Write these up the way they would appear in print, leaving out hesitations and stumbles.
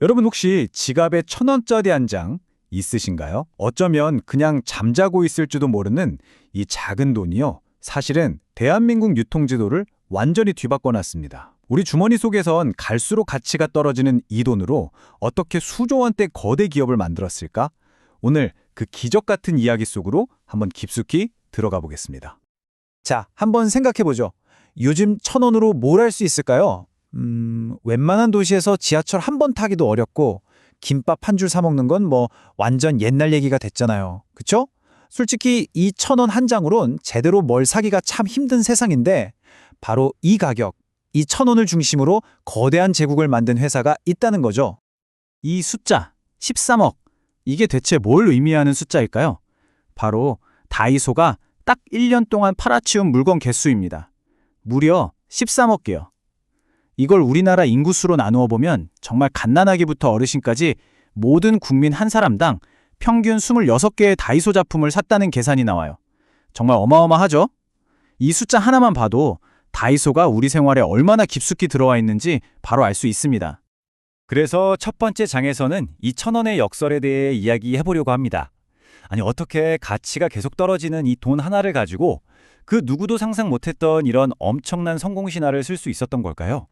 여러분 혹시 지갑에 1,000원짜리 한 장 있으신가요? 어쩌면 그냥 잠자고 있을지도 모르는 이 작은 돈이요. 사실은 대한민국 유통지도를 완전히 뒤바꿔놨습니다. 우리 주머니 속에선 갈수록 가치가 떨어지는 이 돈으로 어떻게 수조 원대 거대 기업을 만들었을까? 오늘 그 기적 같은 이야기 속으로 한번 깊숙이 들어가 보겠습니다. 자, 한번 생각해보죠. 요즘 1,000원으로 뭘 할 수 있을까요? 웬만한 도시에서 지하철 한 번 타기도 어렵고 김밥 한 줄 사 먹는 건 뭐 완전 옛날 얘기가 됐잖아요. 그쵸? 솔직히 이 1,000원 한 장으론 제대로 뭘 사기가 참 힘든 세상인데 바로 이 가격, 이 1,000원을 중심으로 거대한 제국을 만든 회사가 있다는 거죠. 이 숫자 13억, 이게 대체 뭘 의미하는 숫자일까요? 바로 다이소가 딱 1년 동안 팔아치운 물건 개수입니다. 무려 13억 개요. 이걸 우리나라 인구수로 나누어 보면 정말 갓난아기부터 어르신까지 모든 국민 한 사람당 평균 26개의 다이소 작품을 샀다는 계산이 나와요. 정말 어마어마하죠? 이 숫자 하나만 봐도 다이소가 우리 생활에 얼마나 깊숙이 들어와 있는지 바로 알 수 있습니다. 그래서 첫 번째 장에서는 이 1,000원의 역설에 대해 이야기해보려고 합니다. 아니, 어떻게 가치가 계속 떨어지는 이 돈 하나를 가지고 그 누구도 상상 못했던 이런 엄청난 성공 신화를 쓸 수 있었던 걸까요?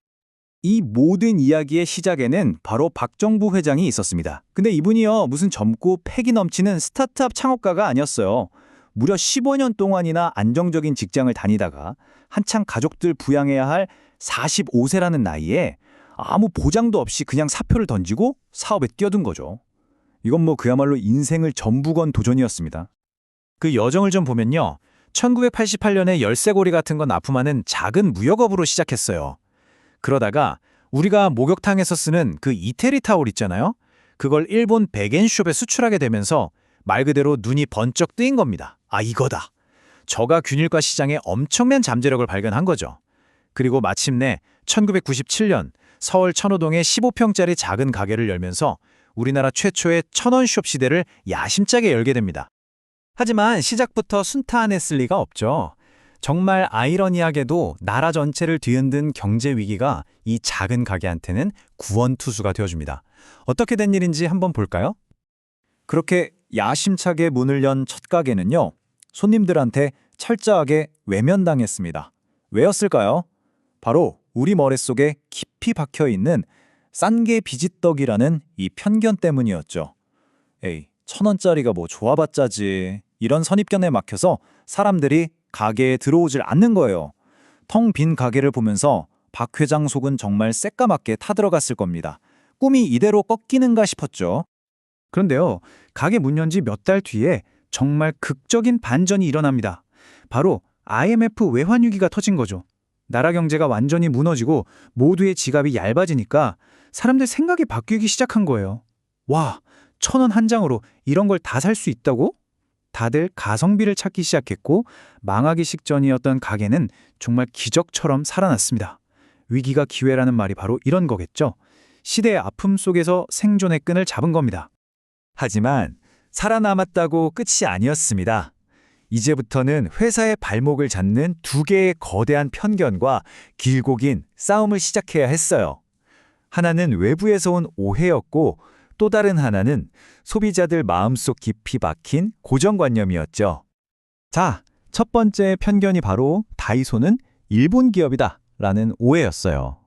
이 모든 이야기의 시작에는 바로 박정부 회장이 있었습니다. 근데 이분이요, 무슨 젊고 패기 넘치는 스타트업 창업가가 아니었어요. 무려 15년 동안이나 안정적인 직장을 다니다가 한창 가족들 부양해야 할 45세라는 나이에 아무 보장도 없이 그냥 사표를 던지고 사업에 뛰어든 거죠. 이건 뭐 그야말로 인생을 전부 건 도전이었습니다. 그 여정을 좀 보면요. 1988년에 열쇠고리 같은 거 납품하는 작은 무역업으로 시작했어요. 그러다가 우리가 목욕탕에서 쓰는 그 이태리 타올 있잖아요. 그걸 일본 백엔숍에 수출하게 되면서 말 그대로 눈이 번쩍 뜨인 겁니다. 아, 이거다. 저가 균일과 시장에 엄청난 잠재력을 발견한 거죠. 그리고 마침내 1997년 서울 천호동에 15평짜리 작은 가게를 열면서 우리나라 최초의 1,000원숍 시대를 야심차게 열게 됩니다. 하지만 시작부터 순탄했을 리가 없죠. 정말 아이러니하게도 나라 전체를 뒤흔든 경제 위기가 이 작은 가게한테는 구원투수가 되어줍니다. 어떻게 된 일인지 한번 볼까요? 그렇게 야심차게 문을 연 첫 가게는요. 손님들한테 철저하게 외면당했습니다. 왜였을까요? 바로 우리 머릿속에 깊이 박혀있는 싼 게 비지떡이라는 이 편견 때문이었죠. 에이, 1,000원짜리가 뭐 좋아봤자지. 이런 선입견에 막혀서 사람들이 가게에 들어오질 않는 거예요. 텅 빈 가게를 보면서 박 회장 속은 정말 새까맣게 타들어갔을 겁니다. 꿈이 이대로 꺾이는가 싶었죠. 그런데요, 가게 문 연 지 몇 달 뒤에 정말 극적인 반전이 일어납니다. 바로 IMF 외환위기가 터진 거죠. 나라 경제가 완전히 무너지고 모두의 지갑이 얇아지니까 사람들 생각이 바뀌기 시작한 거예요. 와, 1,000원 한 장으로 이런 걸 다 살 수 있다고? 다들 가성비를 찾기 시작했고 망하기 직전이었던 가게는 정말 기적처럼 살아났습니다. 위기가 기회라는 말이 바로 이런 거겠죠. 시대의 아픔 속에서 생존의 끈을 잡은 겁니다. 하지만 살아남았다고 끝이 아니었습니다. 이제부터는 회사의 발목을 잡는 두 개의 거대한 편견과 길고 긴 싸움을 시작해야 했어요. 하나는 외부에서 온 오해였고 또 다른 하나는 소비자들 마음속 깊이 박힌 고정관념이었죠. 자, 첫 번째 편견이 바로 다이소는 일본 기업이다 라는 오해였어요.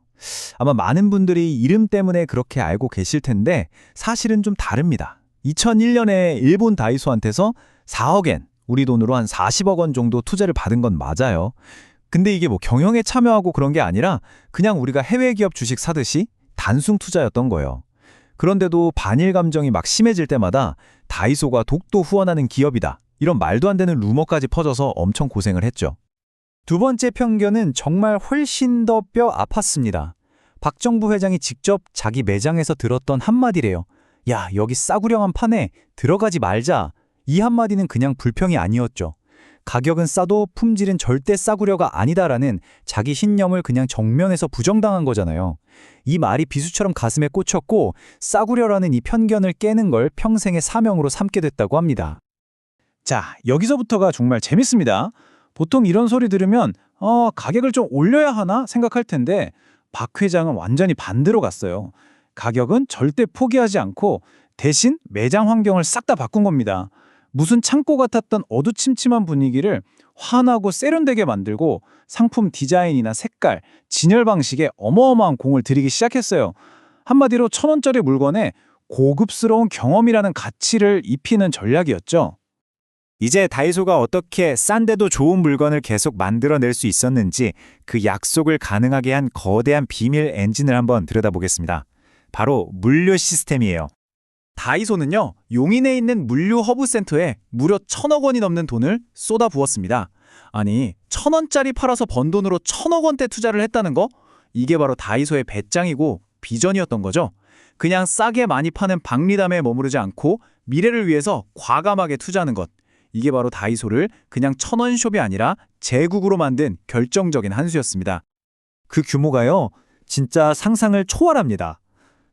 아마 많은 분들이 이름 때문에 그렇게 알고 계실 텐데 사실은 좀 다릅니다. 2001년에 일본 다이소한테서 4억엔, 우리 돈으로 한 40억 원 정도 투자를 받은 건 맞아요. 근데 이게 뭐 경영에 참여하고 그런 게 아니라 그냥 우리가 해외 기업 주식 사듯이 단순 투자였던 거예요. 그런데도 반일 감정이 막 심해질 때마다 다이소가 독도 후원하는 기업이다. 이런 말도 안 되는 루머까지 퍼져서 엄청 고생을 했죠. 두 번째 편견은 정말 훨씬 더 뼈 아팠습니다. 박정부 회장이 직접 자기 매장에서 들었던 한마디래요. 야, 여기 싸구려한 판에 들어가지 말자. 이 한마디는 그냥 불평이 아니었죠. 가격은 싸도 품질은 절대 싸구려가 아니다라는 자기 신념을 그냥 정면에서 부정당한 거잖아요. 이 말이 비수처럼 가슴에 꽂혔고 싸구려라는 이 편견을 깨는 걸 평생의 사명으로 삼게 됐다고 합니다. 자, 여기서부터가 정말 재밌습니다. 보통 이런 소리 들으면 가격을 좀 올려야 하나 생각할 텐데 박 회장은 완전히 반대로 갔어요. 가격은 절대 포기하지 않고 대신 매장 환경을 싹 다 바꾼 겁니다. 무슨 창고 같았던 어두침침한 분위기를 환하고 세련되게 만들고 상품 디자인이나 색깔, 진열 방식에 어마어마한 공을 들이기 시작했어요. 한마디로 1,000원짜리 물건에 고급스러운 경험이라는 가치를 입히는 전략이었죠. 이제 다이소가 어떻게 싼데도 좋은 물건을 계속 만들어낼 수 있었는지 그 약속을 가능하게 한 거대한 비밀 엔진을 한번 들여다보겠습니다. 바로 물류 시스템이에요. 다이소는요, 용인에 있는 물류 허브센터에 무려 1,000억 원이 넘는 돈을 쏟아 부었습니다. 아니, 1,000원짜리 팔아서 번 돈으로 1,000억 원대 투자를 했다는 거? 이게 바로 다이소의 배짱이고 비전이었던 거죠. 그냥 싸게 많이 파는 박리담에 머무르지 않고 미래를 위해서 과감하게 투자하는 것. 이게 바로 다이소를 그냥 1,000원 숍이 아니라 제국으로 만든 결정적인 한 수였습니다. 그 규모가요, 진짜 상상을 초월합니다.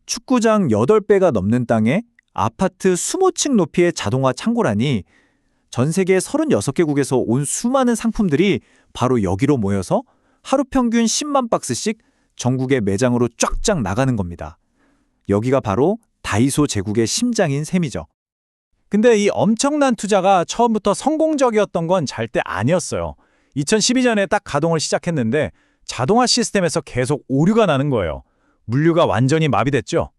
축구장 8배가 넘는 땅에 아파트 20층 높이의 자동화 창고라니, 전 세계 36개국에서 온 수많은 상품들이 바로 여기로 모여서 하루 평균 10만 박스씩 전국의 매장으로 쫙쫙 나가는 겁니다. 여기가 바로 다이소 제국의 심장인 셈이죠. 근데 이 엄청난 투자가 처음부터 성공적이었던 건 절대 아니었어요. 2012년에 딱 가동을 시작했는데 자동화 시스템에서 계속 오류가 나는 거예요. 물류가 완전히 마비됐죠.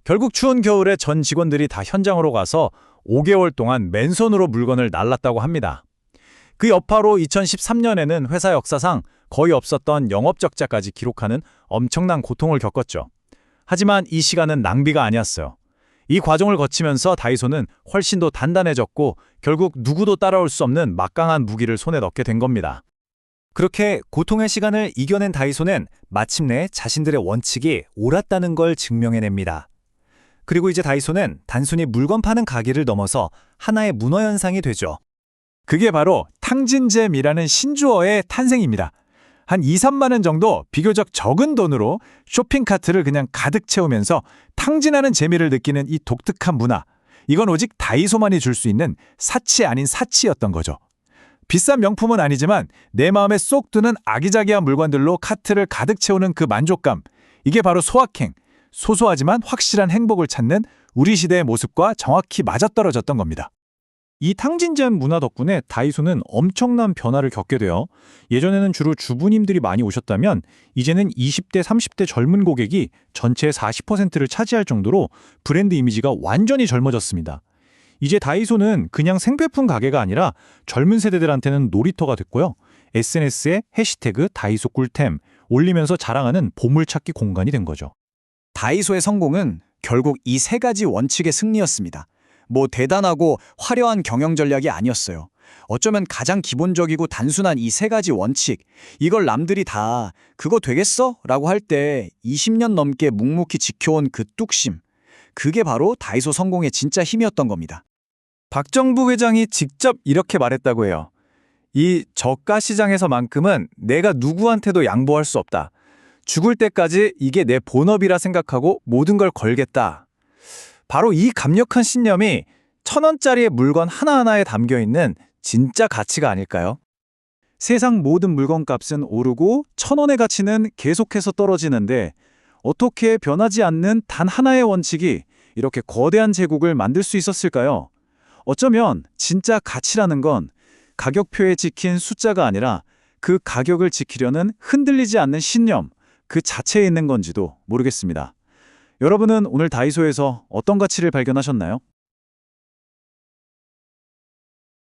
결국 추운 겨울에 전 직원들이 다 현장으로 가서 5개월 동안 맨손으로 물건을 날랐다고 합니다. 그 여파로 2013년에는 회사 역사상 거의 없었던 영업 적자까지 기록하는 엄청난 고통을 겪었죠. 하지만 이 시간은 낭비가 아니었어요. 이 과정을 거치면서 다이소는 훨씬 더 단단해졌고 결국 누구도 따라올 수 없는 막강한 무기를 손에 넣게 된 겁니다. 그렇게 고통의 시간을 이겨낸 다이소는 마침내 자신들의 원칙이 옳았다는 걸 증명해냅니다. 그리고 이제 다이소는 단순히 물건 파는 가게를 넘어서 하나의 문화 현상이 되죠. 그게 바로 탕진잼이라는 신주어의 탄생입니다. 한 2, 3만 원 정도 비교적 적은 돈으로 쇼핑카트를 그냥 가득 채우면서 탕진하는 재미를 느끼는 이 독특한 문화. 이건 오직 다이소만이 줄 수 있는 사치 아닌 사치였던 거죠. 비싼 명품은 아니지만 내 마음에 쏙 드는 아기자기한 물건들로 카트를 가득 채우는 그 만족감. 이게 바로 소확행, 소소하지만 확실한 행복을 찾는 우리 시대의 모습과 정확히 맞아떨어졌던 겁니다. 이 탕진잼 문화 덕분에 다이소는 엄청난 변화를 겪게 돼요. 예전에는 주로 주부님들이 많이 오셨다면 이제는 20대, 30대 젊은 고객이 전체의 40%를 차지할 정도로 브랜드 이미지가 완전히 젊어졌습니다. 이제 다이소는 그냥 생필품 가게가 아니라 젊은 세대들한테는 놀이터가 됐고요. SNS에 해시태그 다이소 꿀템 올리면서 자랑하는 보물찾기 공간이 된 거죠. 다이소의 성공은 결국 이 세 가지 원칙의 승리였습니다. 뭐 대단하고 화려한 경영 전략이 아니었어요. 어쩌면 가장 기본적이고 단순한 이 세 가지 원칙, 이걸 남들이 다 그거 되겠어? 라고 할 때 20년 넘게 묵묵히 지켜온 그 뚝심, 그게 바로 다이소 성공의 진짜 힘이었던 겁니다. 박정부 회장이 직접 이렇게 말했다고 해요. 이 저가 시장에서만큼은 내가 누구한테도 양보할 수 없다. 죽을 때까지 이게 내 본업이라 생각하고 모든 걸 걸겠다. 바로 이 강력한 신념이 1,000원짜리의 물건 하나하나에 담겨있는 진짜 가치가 아닐까요? 세상 모든 물건값은 오르고 1,000원의 가치는 계속해서 떨어지는데 어떻게 변하지 않는 단 하나의 원칙이 이렇게 거대한 제국을 만들 수 있었을까요? 어쩌면 진짜 가치라는 건 가격표에 찍힌 숫자가 아니라 그 가격을 지키려는 흔들리지 않는 신념, 그 자체에 있는 건지도 모르겠습니다. 여러분은 오늘 다이소에서 어떤 가치를 발견하셨나요?